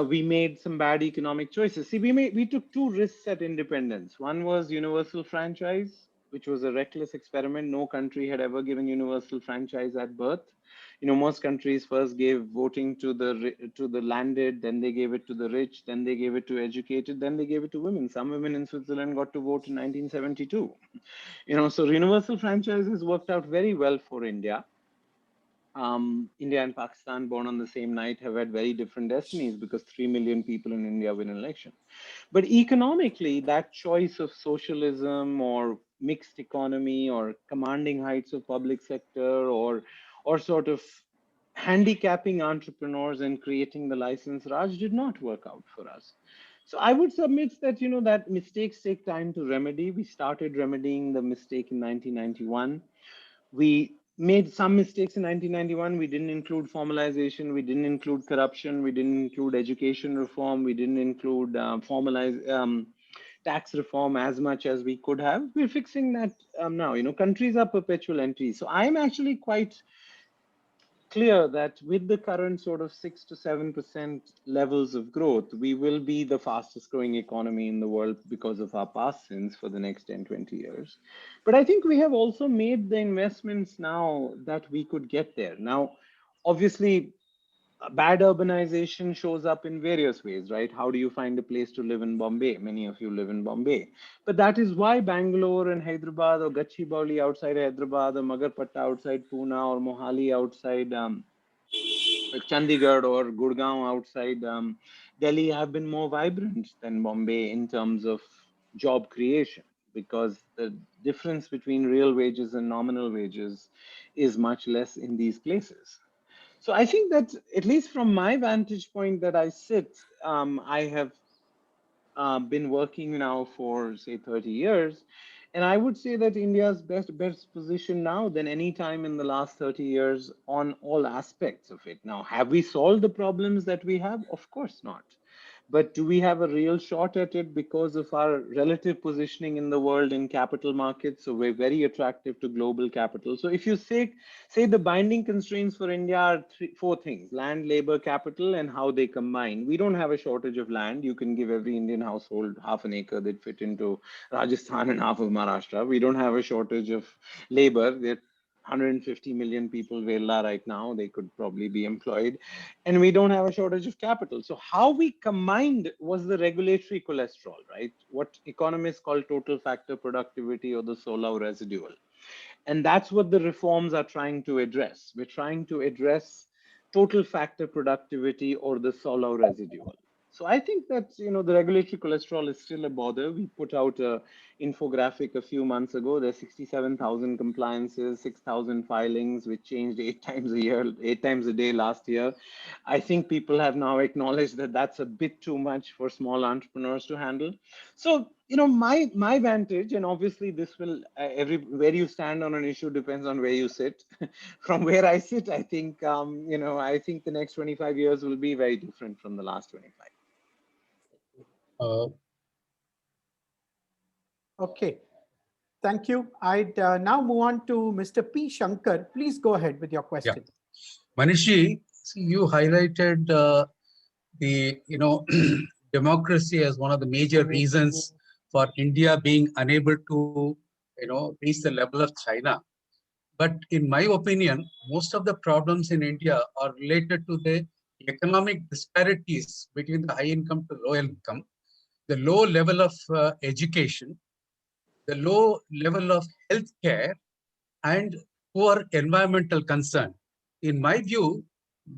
Speaker 2: we made some bad economic choices. See, we took two risks at independence. One was universal franchise, which was a reckless experiment. No country had ever given universal franchise at birth. Most countries first gave voting to the landed, then they gave it to the rich, then they gave it to educated, then they gave it to women. Some women in Switzerland got to vote in 1972. So universal franchise has worked out very well for India. India and Pakistan, born on the same night, have had very different destinies because 3 million people in India win an election. But economically, that choice of socialism or mixed economy or commanding heights of public sector or sort of handicapping entrepreneurs and creating the license Raj did not work out for us. So I would submit that that mistakes take time to remedy. We started remedying the mistake in 1991. We made some mistakes in 1991. We didn't include formalization. We didn't include corruption. We didn't include education reform. We didn't include tax reform as much as we could have. We're fixing that now. Countries are perpetual entries. So I'm actually quite clear that with the current sort of 6 to 7% levels of growth, we will be the fastest growing economy in the world because of our past sins for the next 10, 20 years. But I think we have also made the investments now that we could get there. Now, obviously, bad urbanization shows up in various ways, right? How do you find a place to live in Bombay? Many of you live in Bombay. But that is why Bangalore and Hyderabad or Gachibowli outside Hyderabad or Magarpatta outside Pune or Mohali outside Chandigarh or Gurgaon outside Delhi have been more vibrant than Bombay in terms of job creation, because the difference between real wages and nominal wages is much less in these places. So I think that, at least from my vantage point that I sit, I have been working now for, say, 30 years. And I would say that India's best position now than any time in the last 30 years on all aspects of it. Now, have we solved the problems that we have? Of course not. But do we have a real shot at it because of our relative positioning in the world in capital markets? So we're very attractive to global capital. So if you say the binding constraints for India are four things: land, labor, capital, and how they combine. We don't have a shortage of land. You can give every Indian household half an acre that fit into Rajasthan and half of Maharashtra. We don't have a shortage of labor. There are 150 million people Vella right now. They could probably be employed. And we don't have a shortage of capital. So how we combined was the regulatory cholesterol, right? What economists call total factor productivity, or the Solow residual. And that's what the reforms are trying to address. We're trying to address total factor productivity, or the Solow residual. So I think that, the regulatory cholesterol is still a bother. We put out a infographic a few months ago. There's 67,000 compliances, 6,000 filings, which changed 8 times a year, 8 times a day last year. I think people have now acknowledged that that's a bit too much for small entrepreneurs to handle. So, my vantage, and obviously this will every where you stand on an issue depends on where you sit. From where I sit, I think I think the next 25 years will be very different from the last 25.
Speaker 4: Uh,
Speaker 1: Okay, thank you. I'd now move on to Mr. P. Shankar. Please go ahead with your
Speaker 4: yeah,
Speaker 1: question.
Speaker 4: Manishi, see, you highlighted the democracy as one of the major reasons for India being unable to reach the level of China. But in my opinion, most of the problems in India are related to the economic disparities between the high income to low income, the low level of education, the low level of healthcare, and poor environmental concern. In my view,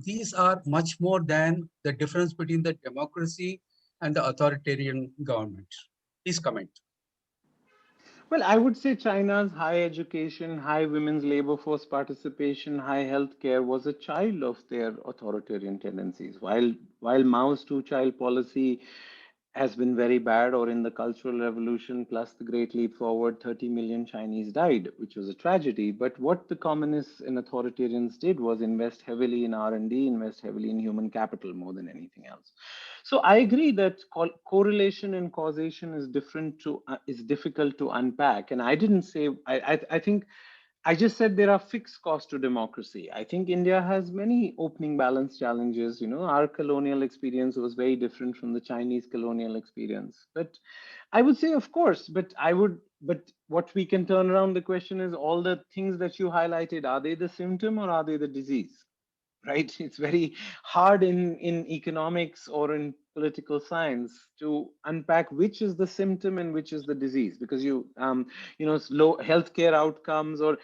Speaker 4: these are much more than the difference between the democracy and the authoritarian government. Please comment.
Speaker 2: Well, I would say China's high education, high women's labor force participation, high healthcare was a child of their authoritarian tendencies. While Mao's two-child policy has been very bad, or in the Cultural Revolution plus the Great Leap Forward, 30 million Chinese died, which was a tragedy. But what the communists and authoritarians did was invest heavily in R&D, invest heavily in human capital more than anything else. So I agree that correlation and causation is difficult to unpack. And I didn't say I think I just said there are fixed costs to democracy. I think India has many opening balance challenges. Our colonial experience was very different from the Chinese colonial experience. But I would say, of course, but what we can turn around the question is, all the things that you highlighted, are they the symptom or are they the disease? Right? It's very hard in economics or in political science to unpack which is the symptom and which is the disease, because slow healthcare outcomes, or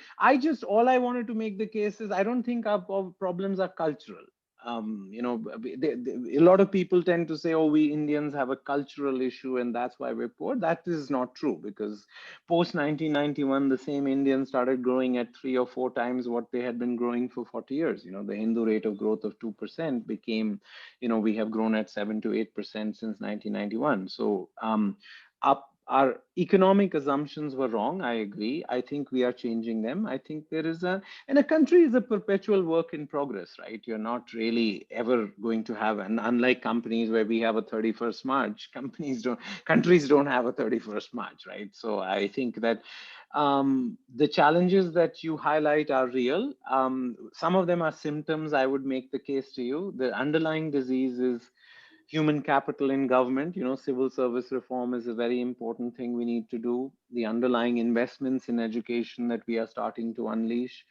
Speaker 2: all I wanted to make the case is, I don't think our problems are cultural. A lot of people tend to say, oh, we Indians have a cultural issue and that's why we're poor. That is not true, because post 1991, the same Indians started growing at 3 or 4 times what they had been growing for 40 years. The Hindu rate of growth of 2% became, we have grown at 7 to 8% since 1991. So our economic assumptions were wrong. I agree. I think we are changing them. I think and a country is a perpetual work in progress, right? You're not really ever going to have, and unlike companies where we have a 31st March, countries don't have a 31st March, right? So I think that the challenges that you highlight are real. Some of them are symptoms. I would make the case to you. The underlying disease is human capital in government. Civil service reform is a very important thing we need to do. The underlying investments in education that we are starting to unleash.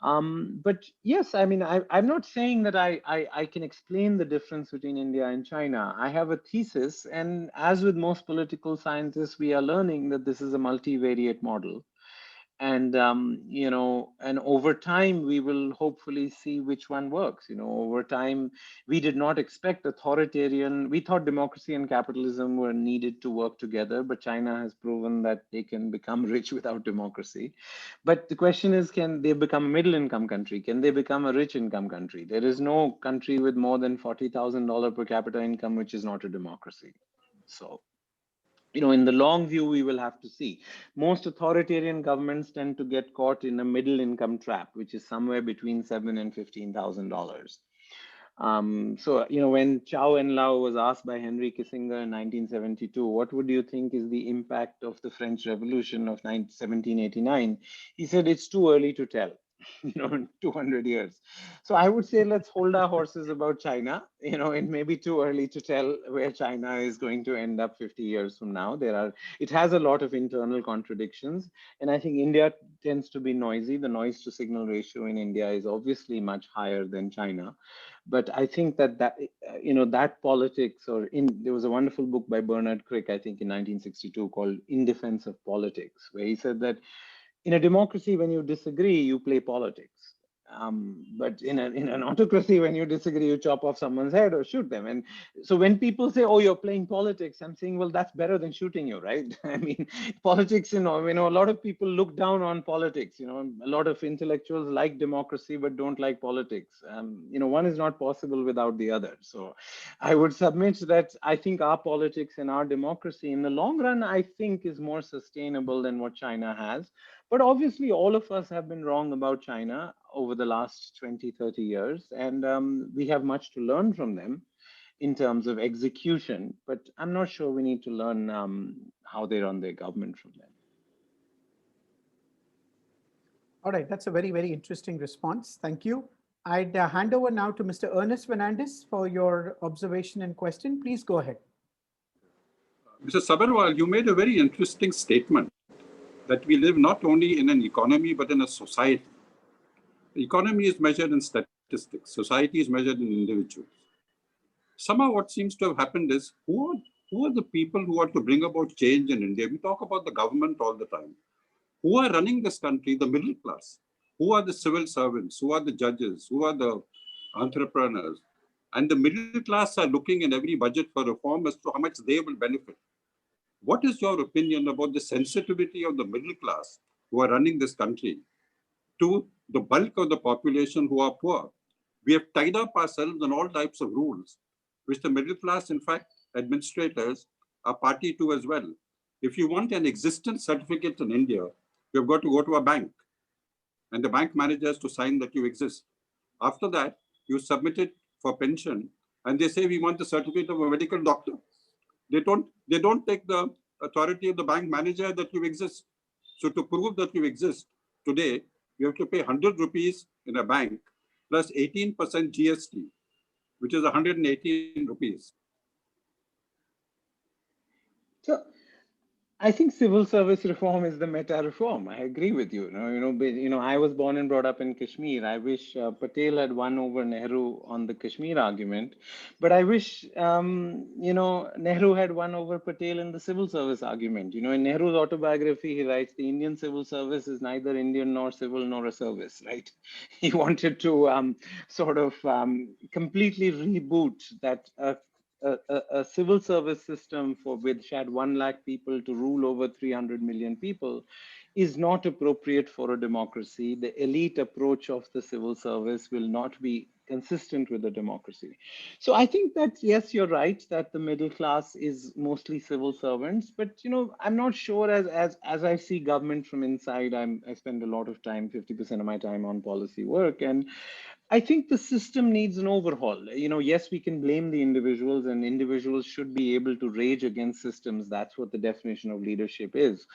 Speaker 2: But yes, I mean, I'm not saying that I can explain the difference between India and China. I have a thesis, and as with most political scientists, we are learning that this is a multivariate model. And over time we will hopefully see which one works. Over time, we did not expect authoritarian. We thought democracy and capitalism were needed to work together, but China has proven that they can become rich without democracy. But the question is, can they become a middle income country? Can they become a rich income country? There is no country with more than $40,000 per capita income which is not a democracy. So in the long view, we will have to see. Most authoritarian governments tend to get caught in a middle income trap, which is somewhere between $7,000 and $15,000. So, when Chow En-Lao was asked by Henry Kissinger in 1972, what would you think is the impact of the French Revolution of 1789? He said, it's too early to tell, in 200 years. So I would say let's hold our horses about China. It may be too early to tell where China is going to end up 50 years from now. It has a lot of internal contradictions. And I think India tends to be noisy. The noise to signal ratio in India is obviously much higher than China. But I think that politics, there was a wonderful book by Bernard Crick, I think in 1962, called In Defense of Politics, where he said that in a democracy, when you disagree, you play politics. But in an autocracy, when you disagree, you chop off someone's head or shoot them. And so when people say, "Oh, you're playing politics," I'm saying, well, that's better than shooting you, right? I mean, politics, a lot of people look down on politics. A lot of intellectuals like democracy but don't like politics. One is not possible without the other. So I would submit that I think our politics and our democracy in the long run, I think, is more sustainable than what China has. But obviously, all of us have been wrong about China over the last 20, 30 years, and we have much to learn from them in terms of execution. But I'm not sure we need to learn how they run their government from them.
Speaker 1: All right, that's a very, very interesting response. Thank you. I'd hand over now to Mr. Ernest Fernandez for your observation and question. Please go ahead.
Speaker 5: Mr. Sabharwal, you made a very interesting statement that we live not only in an economy, but in a society. The economy is measured in statistics. Society is measured in individuals. Somehow what seems to have happened is, who are the people who are to bring about change in India? We talk about the government all the time. Who are running this country? The middle class. Who are the civil servants? Who are the judges? Who are the entrepreneurs? And the middle class are looking in every budget for reform as to how much they will benefit. What is your opinion about the sensitivity of the middle class who are running this country to the bulk of the population who are poor? We have tied up ourselves in all types of rules, which the middle class, in fact, administrators are party to as well. If you want an existence certificate in India, you've got to go to a bank and the bank manager has to sign that you exist. After that, you submit it for pension and they say, we want the certificate of a medical doctor. They don't take the authority of the bank manager that you exist. So to prove that you exist today, you have to pay 100 rupees in a bank plus 18% GST, which is 118 rupees.
Speaker 2: So I think civil service reform is the meta reform. I agree with you. I was born and brought up in Kashmir. I wish Patel had won over Nehru on the Kashmir argument, but I wish Nehru had won over Patel in the civil service argument. In Nehru's autobiography, he writes the Indian civil service is neither Indian nor civil nor a service. Right? He wanted to completely reboot that. A civil service system for which had 1 lakh people to rule over 300 million people is not appropriate for a democracy. The elite approach of the civil service will not be consistent with a democracy. So I think that, yes, you're right that the middle class is mostly civil servants, but I'm not sure as I see government from inside. I spend a lot of time, 50% of my time on policy work, and I think the system needs an overhaul. Yes, we can blame the individuals, and individuals should be able to rage against systems. That's what the definition of leadership is.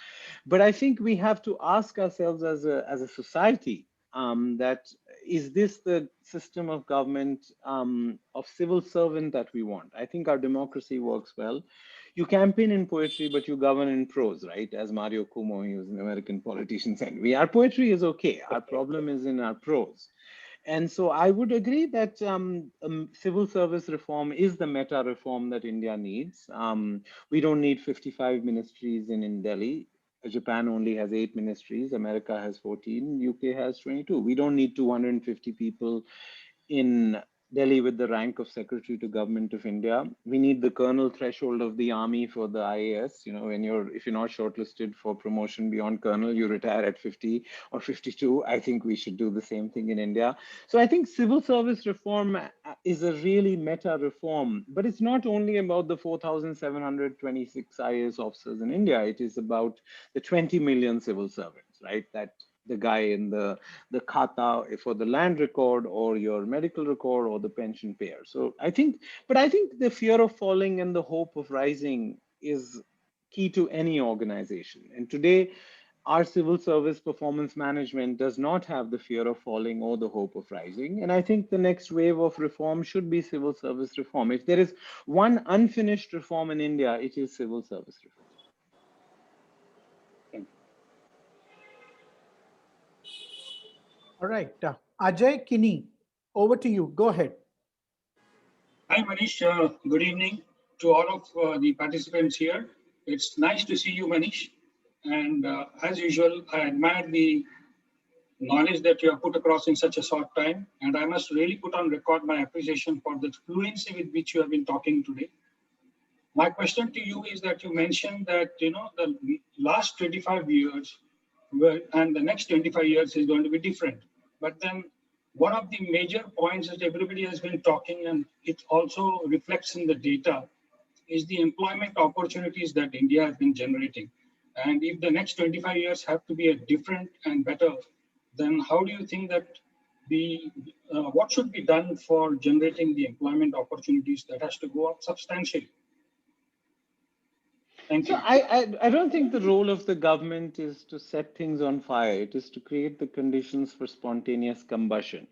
Speaker 2: But I think we have to ask ourselves as a society, that is this the system of government, of civil servant that we want? I think our democracy works well. You campaign in poetry, but you govern in prose, right? As Mario Cuomo, he was an American politician, said, our poetry is okay. Our problem is in our prose. And so I would agree that civil service reform is the meta reform that India needs. We don't need 55 ministries in Delhi. Japan only has 8 ministries. America has 14. UK has 22. We don't need 250 people in Delhi with the rank of Secretary to Government of India. We need the colonel threshold of the army for the IAS. You know, if you're not shortlisted for promotion beyond colonel, you retire at 50 or 52. I think we should do the same thing in India. So I think civil service reform is a really meta reform, but it's not only about the 4,726 IAS officers in India. It is about the 20 million civil servants, right? That the guy in the khata for the land record or your medical record or the pension payer. So I think the fear of falling and the hope of rising is key to any organization. And today, our civil service performance management does not have the fear of falling or the hope of rising. And I think the next wave of reform should be civil service reform. If there is one unfinished reform in India, it is civil service reform.
Speaker 1: All right. Ajay Kini, over to you. Go ahead.
Speaker 6: Hi, Manish. Good evening to all of the participants here. It's nice to see you, Manish. And as usual, I admire the knowledge that you have put across in such a short time. And I must really put on record my appreciation for the fluency with which you have been talking today. My question to you is that you mentioned that, you know, the last 25 years and the next 25 years is going to be different. But then one of the major points that everybody has been talking, and it also reflects in the data, is the employment opportunities that India has been generating. And if the next 25 years have to be a different and better, then how do you think that what should be done for generating the employment opportunities that has to go up substantially? Thank you.
Speaker 2: So I don't think the role of the government is to set things on fire. It is to create the conditions for spontaneous combustion.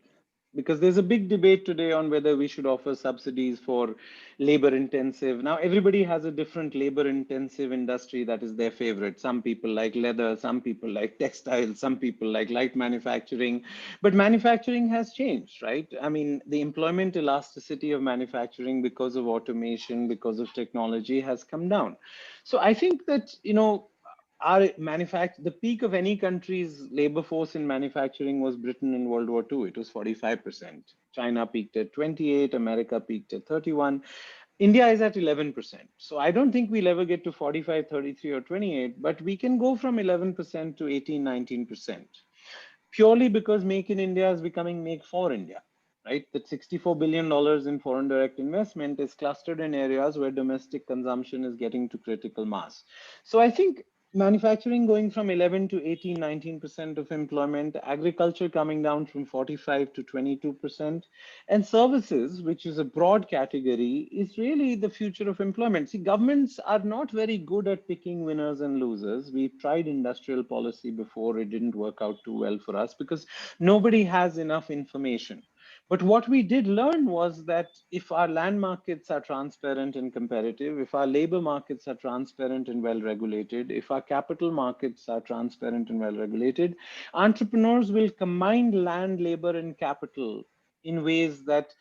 Speaker 2: Because there's a big debate today on whether we should offer subsidies for labor intensive. Now, everybody has a different labor intensive industry that is their favorite. Some people like leather, some people like textiles, some people like light manufacturing. But manufacturing has changed, right? I mean, the employment elasticity of manufacturing because of automation, because of technology has come down. So I think that, you know, the peak of any country's labor force in manufacturing was Britain in World War II. It was 45%. China peaked at 28, America peaked at 31. India is at 11%. So I don't think we'll ever get to 45, 33, or 28, but we can go from 11% to 18, 19%. Purely because Make in India is becoming Make for India. Right, that $64 billion in foreign direct investment is clustered in areas where domestic consumption is getting to critical mass. So I think manufacturing going from 11 to 18, 19% of employment, agriculture coming down from 45 to 22%, and services, which is a broad category, is really the future of employment. See, governments are not very good at picking winners and losers. We've tried industrial policy before. It didn't work out too well for us because nobody has enough information. But what we did learn was that if our land markets are transparent and competitive, if our labor markets are transparent and well regulated, if our capital markets are transparent and well regulated, entrepreneurs will combine land, labor, and capital in ways that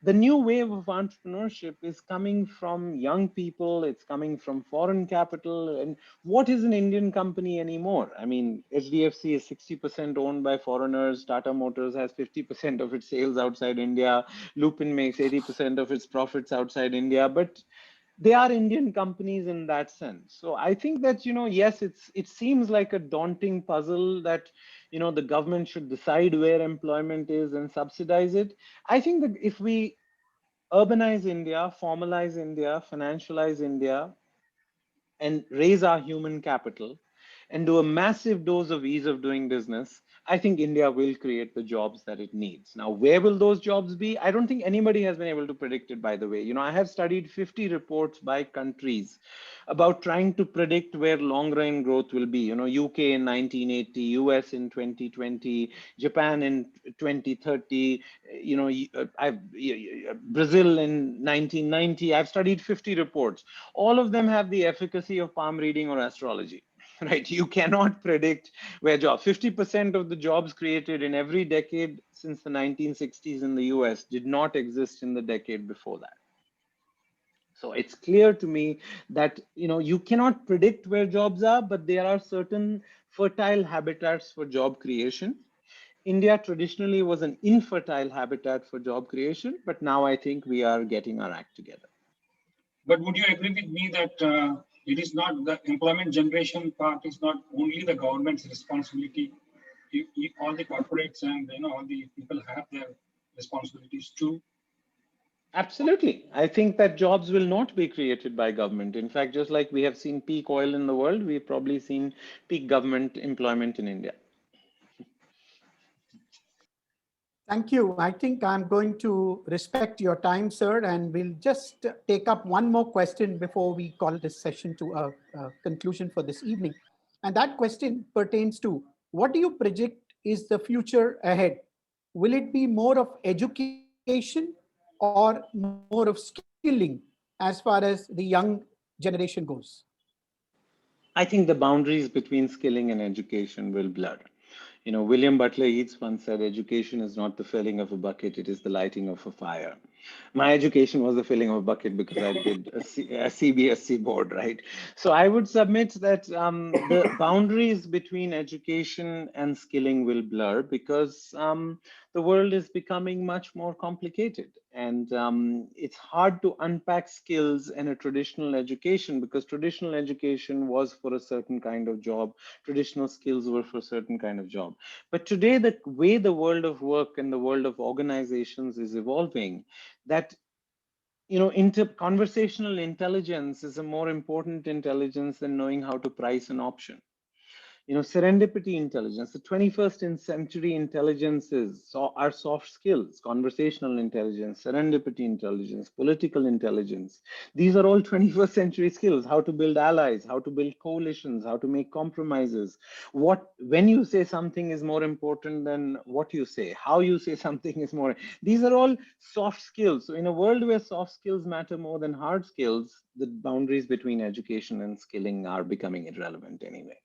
Speaker 2: the new wave of entrepreneurship is coming from young people, it's coming from foreign capital. And what is an Indian company anymore? I mean, HDFC is 60% owned by foreigners, Tata Motors has 50% of its sales outside India, Lupin makes 80% of its profits outside India, but they are Indian companies in that sense. So I think that, you know, yes, it seems like a daunting puzzle that, you know, the government should decide where employment is and subsidize it. I think that if we urbanize India, formalize India, financialize India, and raise our human capital and do a massive dose of ease of doing business, I think India will create the jobs that it needs. Now, where will those jobs be? I don't think anybody has been able to predict it, by the way. You know, I have studied 50 reports by countries about trying to predict where long run growth will be. You know, UK in 1980, US in 2020, Japan in 2030, you know, Brazil in 1990. I've studied 50 reports. All of them have the efficacy of palm reading or astrology. Right, you cannot predict where jobs. 50% of the jobs created in every decade since the 1960s in the US did not exist in the decade before that. So it's clear to me that, you know, you cannot predict where jobs are, but there are certain fertile habitats for job creation. India traditionally was an infertile habitat for job creation, but now I think we are getting our act together.
Speaker 6: But would you agree with me that it is not the employment generation part is not only the government's responsibility? All the corporates and all the people have their responsibilities too.
Speaker 2: Absolutely. I think that jobs will not be created by government. In fact, just like we have seen peak oil in the world, we've probably seen peak government employment in India.
Speaker 1: Thank you. I think I'm going to respect your time, sir, and we'll just take up one more question before we call this session to a conclusion for this evening. And that question pertains to, what do you project is the future ahead? Will it be more of education or more of skilling as far as the young generation goes?
Speaker 2: I think the boundaries between skilling and education will blur. William Butler Yeats once said, education is not the filling of a bucket, it is the lighting of a fire. My education was the filling of a bucket because I did a CBSC board, right? So I would submit that the boundaries between education and skilling will blur because the world is becoming much more complicated. And it's hard to unpack skills in a traditional education because traditional education was for a certain kind of job. Traditional skills were for a certain kind of job. But today, the way the world of work and the world of organizations is evolving, that conversational intelligence is a more important intelligence than knowing how to price an option. Serendipity intelligence, the 21st century intelligences are soft skills, conversational intelligence, serendipity intelligence, political intelligence. These are all 21st century skills, how to build allies, how to build coalitions, how to make compromises. When you say something is more important than what you say, how you say something is more, these are all soft skills. So in a world where soft skills matter more than hard skills, the boundaries between education and skilling are becoming irrelevant anyway.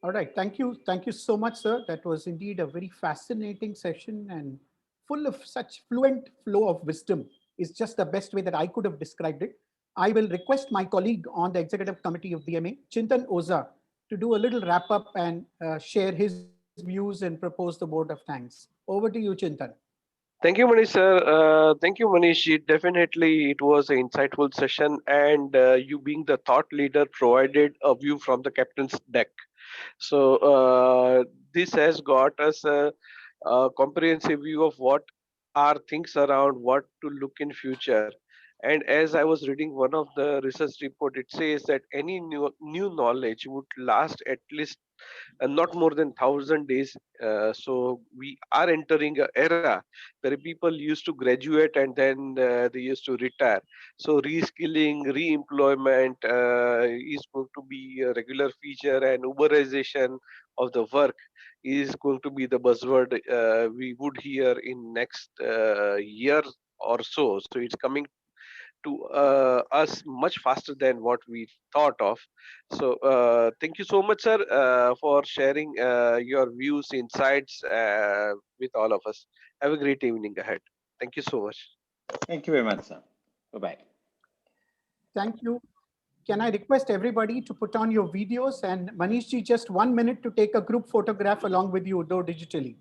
Speaker 1: All right. Thank you. Thank you so much, sir. That was indeed a very fascinating session and full of such fluent flow of wisdom is just the best way that I could have described it. I will request my colleague on the executive committee of BMA, Chintan Oza, to do a little wrap up and share his views and propose the vote of thanks. Over to you, Chintan.
Speaker 7: Thank you, Manish, sir. Thank you, Manish. Definitely, it was an insightful session, and you, being the thought leader, provided a view from the captain's deck. So this has got us a comprehensive view of what are things around, what to look in future. And as I was reading one of the research report, it says that any new knowledge would last at least not more than 1,000 days. So we are entering an era where people used to graduate and then they used to retire. So reskilling, re-employment is going to be a regular feature, and Uberization of the work is going to be the buzzword we would hear in next year or so. So it's coming to us much faster than what we thought of. So thank you so much, sir, for sharing your views, insights with all of us. Have a great evening ahead. Thank you so much.
Speaker 2: Thank you very much, sir. Bye-bye.
Speaker 1: Thank you. Can I request everybody to put on your videos, and Manishji, just 1 minute to take a group photograph along with you, though digitally.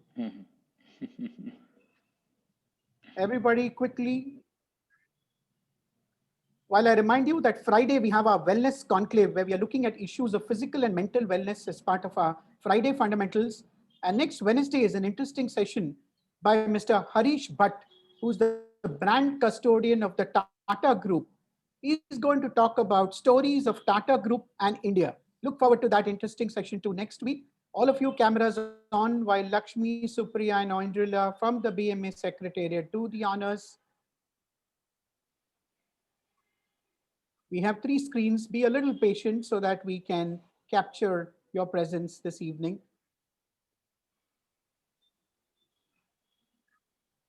Speaker 1: Everybody quickly. While I remind you that Friday we have our wellness conclave where we are looking at issues of physical and mental wellness as part of our Friday fundamentals. And next Wednesday is an interesting session by Mr. Harish Bhatt, who's the brand custodian of the Tata Group. He's going to talk about stories of Tata Group and India. Look forward to that interesting session too next week. All of you cameras on while Lakshmi, Supriya and Oindrila from the BMA Secretariat do the honors. We have 3 screens. Be a little patient so that we can capture your presence this evening.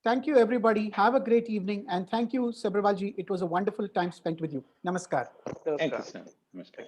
Speaker 1: Thank you, everybody. Have a great evening. And thank you, Sabharwalji. It was a wonderful time spent with you. Namaskar.
Speaker 2: Thank you, sir. Namaskar.